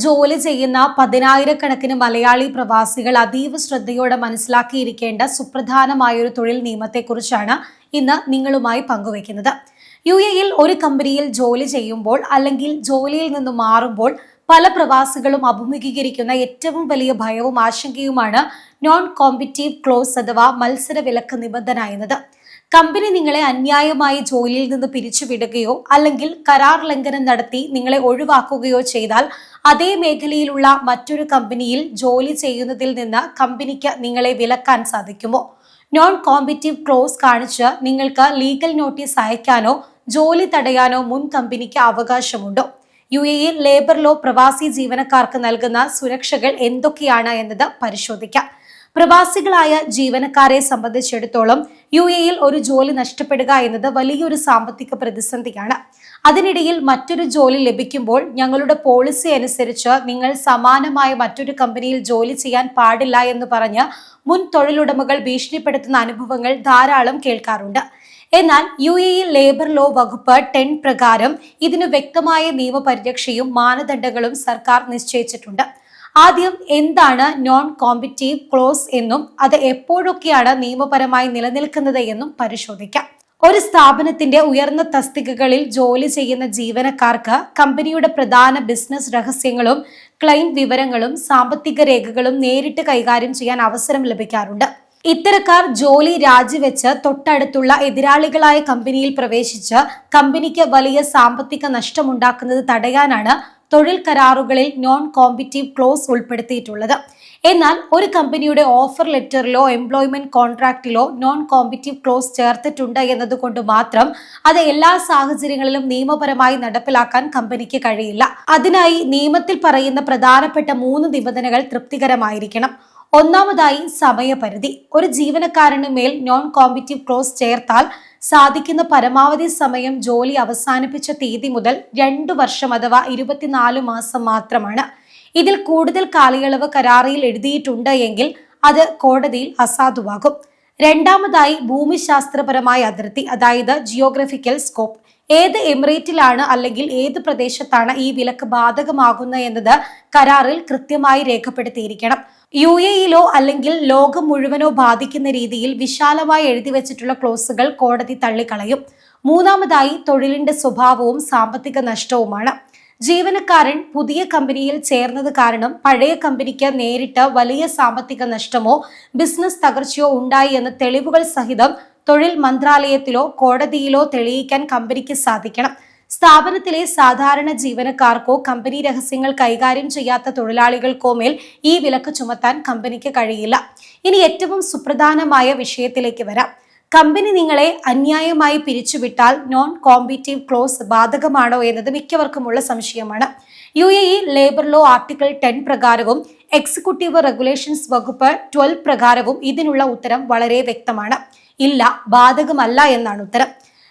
ജോലി ചെയ്യുന്ന പതിനായിരക്കണക്കിന് മലയാളി പ്രവാസികൾ അതീവ ശ്രദ്ധയോടെ മനസ്സിലാക്കിയിരിക്കേണ്ട സുപ്രധാനമായൊരു തൊഴിൽ നിയമത്തെക്കുറിച്ചാണ് ഇന്ന് നിങ്ങളുമായി പങ്കുവയ്ക്കുന്നത്. യുഎഇയിൽ ഒരു കമ്പനിയിൽ ജോലി ചെയ്യുമ്പോൾ അല്ലെങ്കിൽ ജോലിയിൽ നിന്ന് മാറുമ്പോൾ പല പ്രവാസികളും അഭിമുഖീകരിക്കുന്ന ഏറ്റവും വലിയ ഭയവും ആശങ്കയുമാണ് നോൺ കോമ്പറ്റീവ് ക്ലോസ് അഥവാ മത്സര വിലക്ക് നിബന്ധന എന്നത്. കമ്പനി നിങ്ങളെ അന്യായമായി ജോലിയിൽ നിന്ന് പിരിച്ചുവിടുകയോ അല്ലെങ്കിൽ കരാർ ലംഘനം നടത്തി നിങ്ങളെ ഒഴിവാക്കുകയോ ചെയ്താൽ അതേ മേഖലയിലുള്ള മറ്റൊരു കമ്പനിയിൽ ജോലി ചെയ്യുന്നതിൽ നിന്ന് കമ്പനിക്ക് നിങ്ങളെ വിലക്കാൻ സാധിക്കുമോ? നോൺ കോമ്പറ്റീവ് ക്ലോസ് കാണിച്ച് നിങ്ങൾക്ക് ലീഗൽ നോട്ടീസ് അയക്കാനോ ജോലി തടയാനോ മുൻ കമ്പനിക്ക് അവകാശമുണ്ടോ? യുഎഇ ലേബർ ലോ പ്രവാസി ജീവനക്കാർക്ക് നൽകുന്ന സുരക്ഷകൾ എന്തൊക്കെയാണ് എന്നത് പരിശോധിക്കാം. പ്രവാസികളായ ജീവനക്കാരെ സംബന്ധിച്ചിടത്തോളം യുഎഇയിൽ ഒരു ജോലി നഷ്ടപ്പെടുക എന്നത് വലിയൊരു സാമ്പത്തിക പ്രതിസന്ധിയാണ്. അതിനിടയിൽ മറ്റൊരു ജോലി ലഭിക്കുമ്പോൾ ഞങ്ങളുടെ പോളിസി അനുസരിച്ച് നിങ്ങൾ സമാനമായ മറ്റൊരു കമ്പനിയിൽ ജോലി ചെയ്യാൻ പാടില്ല എന്ന് പറഞ്ഞ് മുൻ തൊഴിലുടമകൾ ഭീഷണിപ്പെടുത്തുന്ന അനുഭവങ്ങൾ ധാരാളം കേൾക്കാറുണ്ട്. എന്നാൽ യുഎഇ ലേബർ ലോ വകുപ്പ് 10 പ്രകാരം ഇതിന് വ്യക്തമായ നിയമപരിരക്ഷയും മാനദണ്ഡങ്ങളും സർക്കാർ നിശ്ചയിച്ചിട്ടുണ്ട്. ആദ്യം എന്താണ് നോൺ കോമ്പറ്റീവ് ക്ലോസ് എന്നും അത് എപ്പോഴൊക്കെയാണ് നിയമപരമായി നിലനിൽക്കുന്നത് എന്നും പരിശോധിക്കാം. ഒരു സ്ഥാപനത്തിന്റെ ഉയർന്ന തസ്തികകളിൽ ജോലി ചെയ്യുന്ന ജീവനക്കാർക്ക് കമ്പനിയുടെ പ്രധാന ബിസിനസ് രഹസ്യങ്ങളും ക്ലയന്റ് വിവരങ്ങളും സാമ്പത്തിക രേഖകളും നേരിട്ട് കൈകാര്യം ചെയ്യാൻ അവസരം ലഭിക്കാറുണ്ട്. ഇത്തരക്കാർ ജോലി രാജിവെച്ച് തൊട്ടടുത്തുള്ള എതിരാളികളായ കമ്പനിയിൽ പ്രവേശിച്ച് കമ്പനിക്ക് വലിയ സാമ്പത്തിക നഷ്ടമുണ്ടാക്കുന്നത് തടയാനാണ് തൊഴിൽ കരാറുകളിൽ നോൺ കോമ്പറ്റീവ് ക്ലോസ് ഉൾപ്പെടുത്തിയിട്ടുള്ളത്. എന്നാൽ ഒരു കമ്പനിയുടെ ഓഫർ ലെറ്ററിലോ എംപ്ലോയ്മെന്റ് കോൺട്രാക്റ്റിലോ നോൺ കോമ്പറ്റീവ് ക്ലോസ് ചേർത്തിട്ടുണ്ട് എന്നതുകൊണ്ട് മാത്രം അത് എല്ലാ സാഹചര്യങ്ങളിലും നിയമപരമായി നടപ്പിലാക്കാൻ കമ്പനിക്ക് കഴിയില്ല. അതിനായി നിയമത്തിൽ പറയുന്ന പ്രധാനപ്പെട്ട 3 നിബന്ധനകൾ തൃപ്തികരമായിരിക്കണം. ഒന്നാമതായി സമയപരിധി. ഒരു ജീവനക്കാരന് മേൽ നോൺ കോമ്പറ്റീവ് ക്ലോസ് ചേർത്താൽ സാധിക്കുന്ന പരമാവധി സമയം ജോലി അവസാനിപ്പിച്ച തീയതി മുതൽ 2 വർഷം അഥവാ 24 മാസം മാത്രമാണ്. ഇതിൽ കൂടുതൽ കാലയളവ് കരാറിൽ എഴുതിയിട്ടുണ്ട് എങ്കിൽ അത് കോടതിയിൽ അസാധുവാകും. രണ്ടാമതായി ഭൂമിശാസ്ത്രപരമായ അതിർത്തി, അതായത് ജിയോഗ്രഫിക്കൽ സ്കോപ്പ്. ഏത് എമിറേറ്റിലാണ് അല്ലെങ്കിൽ ഏത് പ്രദേശത്താണ് ഈ വിലക്ക് ബാധകമാകുന്നത് എന്നത് കരാറിൽ കൃത്യമായി രേഖപ്പെടുത്തിയിരിക്കണം. യുഎഇയിലോ അല്ലെങ്കിൽ ലോകം മുഴുവനോ ബാധിക്കുന്ന രീതിയിൽ വിശാലമായി എഴുതി വെച്ചിട്ടുള്ള ക്ലോസുകൾ കോടതി തള്ളിക്കളയും. മൂന്നാമതായി തൊഴിലിന്റെ സ്വഭാവവും സാമ്പത്തിക നഷ്ടവുമാണ്. ജീവനക്കാരൻ പുതിയ കമ്പനിയിൽ ചേർന്നത് കാരണം പഴയ കമ്പനിക്ക് നേരിട്ട് വലിയ സാമ്പത്തിക നഷ്ടമോ ബിസിനസ് തകർച്ചയോ ഉണ്ടായി എന്ന തെളിവുകൾ സഹിതം തൊഴിൽ മന്ത്രാലയത്തിലോ കോടതിയിലോ തെളിയിക്കാൻ കമ്പനിക്ക് സാധിക്കണം. സ്ഥാപനത്തിലെ സാധാരണ ജീവനക്കാർക്കോ കമ്പനി രഹസ്യങ്ങൾ കൈകാര്യം ചെയ്യാത്ത തൊഴിലാളികൾക്കോ മേൽ ഈ വിലക്ക് ചുമത്താൻ കമ്പനിക്ക് കഴിയില്ല. ഇനി ഏറ്റവും സുപ്രധാനമായ വിഷയത്തിലേക്ക് വരാം. കമ്പനി നിങ്ങളെ അന്യായമായി പിരിച്ചുവിട്ടാൽ നോൺ കോമ്പറ്റീവ് ക്ലോസ് ബാധകമാണോ എന്നത് മിക്കവർക്കുമുള്ള സംശയമാണ്. യുഎഇ ലേബർ ലോ ആർട്ടിക്കിൾ 10 പ്രകാരവും എക്സിക്യൂട്ടീവ് റെഗുലേഷൻസ് വകുപ്പ് 12 പ്രകാരവും ഇതിനുള്ള ഉത്തരം വളരെ വ്യക്തമാണ്. ഇല്ല, ബാധകമല്ല എന്നാണ് ഉത്തരം.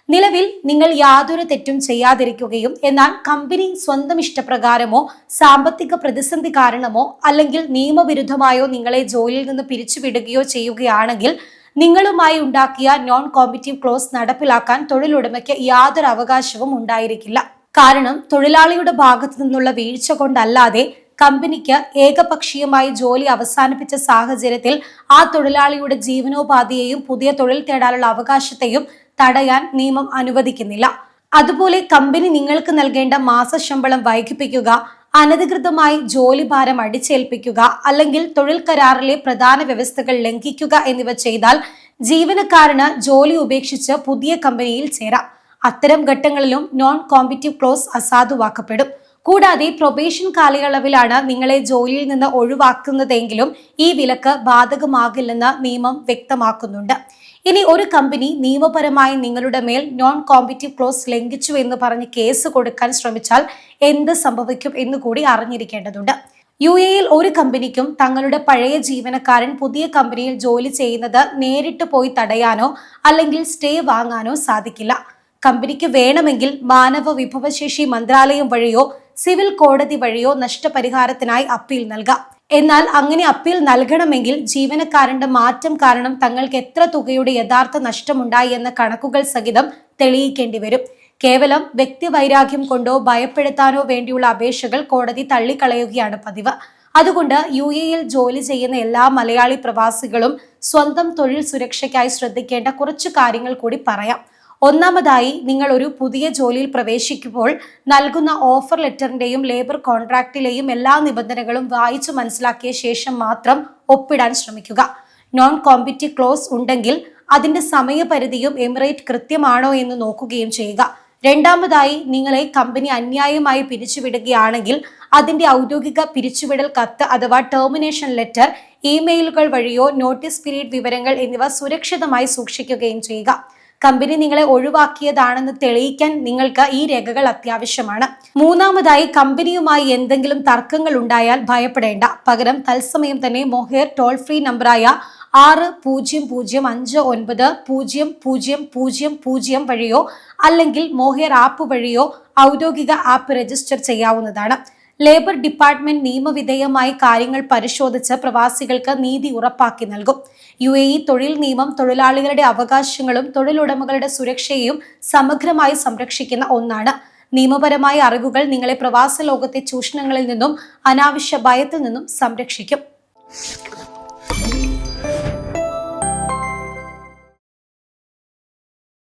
നിലവിൽ നിങ്ങൾ യാതൊരു തെറ്റും ചെയ്യാതിരിക്കുകയും എന്നാൽ കമ്പനി സ്വന്തം ഇഷ്ടപ്രകാരമോ സാമ്പത്തിക പ്രതിസന്ധി കാരണമോ അല്ലെങ്കിൽ നിയമവിരുദ്ധമായോ നിങ്ങളെ ജോലിയിൽ നിന്ന് പിരിച്ചുവിടുകയോ ചെയ്യുകയാണെങ്കിൽ നിങ്ങളുമായി ഉണ്ടാക്കിയ നോൺ കോമ്പറ്റീവ് ക്ലോസ് നടപ്പിലാക്കാൻ തൊഴിലുടമയ്ക്ക് യാതൊരു അവകാശവും ഉണ്ടായിരിക്കില്ല. കാരണം തൊഴിലാളിയുടെ ഭാഗത്തു നിന്നുള്ള വീഴ്ച കൊണ്ടല്ലാതെ കമ്പനിക്ക് ഏകപക്ഷീയമായി ജോലി അവസാനിപ്പിച്ച സാഹചര്യത്തിൽ ആ തൊഴിലാളിയുടെ ജീവനോപാധിയെയും പുതിയ തൊഴിൽ തേടാനുള്ള അവകാശത്തെയും തടയാൻ നിയമം അനുവദിക്കുന്നില്ല. അതുപോലെ കമ്പനി നിങ്ങൾക്ക് നൽകേണ്ട മാസശമ്പളം വൈകിപ്പിക്കുക, അനധികൃതമായി ജോലിഭാരം അടിച്ചേൽപ്പിക്കുക അല്ലെങ്കിൽ തൊഴിൽ കരാറിലെ പ്രധാന വ്യവസ്ഥകൾ ലംഘിക്കുക എന്നിവ ചെയ്താൽ ജീവനക്കാരന് ജോലി ഉപേക്ഷിച്ച് പുതിയ കമ്പനിയിൽ ചേരാം. അത്തരം ഘട്ടങ്ങളിലും നോൺ കോമ്പറ്റീവ് ക്ലോസ് അസാധുവാക്കപ്പെടും. കൂടാതെ പ്രൊബേഷൻ കാലയളവിലാണ് നിങ്ങളെ ജോലിയിൽ നിന്ന് ഒഴിവാക്കുന്നതെങ്കിലും ഈ വിലക്ക് ബാധകമാകില്ലെന്ന് നിയമം വ്യക്തമാക്കുന്നുണ്ട്. ഇനി ഒരു കമ്പനി നിയമപരമായി നിങ്ങളുടെ മേൽ നോൺ കോമ്പറ്റീവ് ക്ലോസ് ലംഘിച്ചു എന്ന് പറഞ്ഞ് കേസ് കൊടുക്കാൻ ശ്രമിച്ചാൽ എന്ത് സംഭവിക്കും എന്ന് കൂടി അറിഞ്ഞിരിക്കേണ്ടതുണ്ട്. യുഎഇയിൽ ഒരു കമ്പനിക്കും തങ്ങളുടെ പഴയ ജീവനക്കാരൻ പുതിയ കമ്പനിയിൽ ജോലി ചെയ്യുന്നത് നേരിട്ട് പോയി തടയാനോ അല്ലെങ്കിൽ സ്റ്റേ വാങ്ങാനോ സാധിക്കില്ല. കമ്പനിക്ക് വേണമെങ്കിൽ മാനവ വിഭവശേഷി മന്ത്രാലയം വഴിയോ സിവിൽ കോടതി വഴിയോ നഷ്ടപരിഹാരത്തിനായി അപ്പീൽ നൽകാം. എന്നാൽ അങ്ങനെ അപ്പീൽ നൽകണമെങ്കിൽ ജീവനക്കാരന്റെ മാറ്റം കാരണം തങ്ങൾക്ക് എത്ര തുകയുടെ യഥാർത്ഥ നഷ്ടമുണ്ടായി എന്ന കണക്കുകൾ സഹിതം തെളിയിക്കേണ്ടി വരും. കേവലം വ്യക്തിവൈരാഗ്യം കൊണ്ടോ ഭയപ്പെടുത്താനോ വേണ്ടിയുള്ള അപേക്ഷകൾ കോടതി തള്ളിക്കളയുകയാണ് പതിവ്. അതുകൊണ്ട് UAEയിൽ ജോലി ചെയ്യുന്ന എല്ലാ മലയാളി പ്രവാസികളും സ്വന്തം തൊഴിൽ സുരക്ഷയ്ക്കായി ശ്രദ്ധിക്കേണ്ട കുറച്ചു കാര്യങ്ങൾ കൂടി പറയാം. ഒന്നാമതായി, നിങ്ങൾ ഒരു പുതിയ ജോലിയിൽ പ്രവേശിക്കുമ്പോൾ നൽകുന്ന ഓഫർ ലെറ്ററിന്റെയും ലേബർ കോൺട്രാക്റ്റിലെയും എല്ലാ നിബന്ധനകളും വായിച്ചു മനസ്സിലാക്കിയ ശേഷം മാത്രം ഒപ്പിടാൻ ശ്രമിക്കുക. നോൺ കോമ്പറ്റീവ് ക്ലോസ് ഉണ്ടെങ്കിൽ അതിന്റെ സമയപരിധിയും എമിറേറ്റ് കൃത്യമാണോ എന്ന് നോക്കുകയും ചെയ്യുക. രണ്ടാമതായി, നിങ്ങളെ കമ്പനി അന്യായമായി പിരിച്ചുവിടുകയാണെങ്കിൽ അതിന്റെ ഔദ്യോഗിക പിരിച്ചുവിടൽ കത്ത് അഥവാ ടെർമിനേഷൻ ലെറ്റർ ഇമെയിലുകൾ വഴിയോ നോട്ടീസ് പീരീഡ് വിവരങ്ങൾ എന്നിവ സുരക്ഷിതമായി സൂക്ഷിക്കുകയും ചെയ്യുക. കമ്പനി നിങ്ങളെ ഒഴിവാക്കിയതാണെന്ന് തെളിയിക്കാൻ നിങ്ങൾക്ക് ഈ രേഖകൾ അത്യാവശ്യമാണ്. മൂന്നാമതായി, കമ്പനിയുമായി എന്തെങ്കിലും തർക്കങ്ങൾ ഉണ്ടായാൽ ഭയപ്പെടേണ്ട. പകരം തത്സമയം തന്നെ മൊഹേർ ടോൾ ഫ്രീ നമ്പറായ 6005900000 വഴിയോ അല്ലെങ്കിൽ മൊഹേർ ആപ്പ് വഴിയോ ഔദ്യോഗിക ആപ്പ് രജിസ്റ്റർ ചെയ്യാവുന്നതാണ്. ലേബർ ഡിപ്പാർട്ട്മെന്റ് നിയമവിധേയമായി കാര്യങ്ങൾ പരിശോധിച്ച് പ്രവാസികൾക്ക് നീതി ഉറപ്പാക്കി നൽകും. UAE തൊഴിൽ നിയമം തൊഴിലാളികളുടെ അവകാശങ്ങളും തൊഴിലുടമകളുടെ സുരക്ഷയെയും സമഗ്രമായി സംരക്ഷിക്കുന്ന ഒന്നാണ്. നിയമപരമായ അറിവുകൾ നിങ്ങളെ പ്രവാസ ലോകത്തെ ചൂഷണങ്ങളിൽ നിന്നും അനാവശ്യ ഭയത്തിൽ നിന്നും സംരക്ഷിക്കും.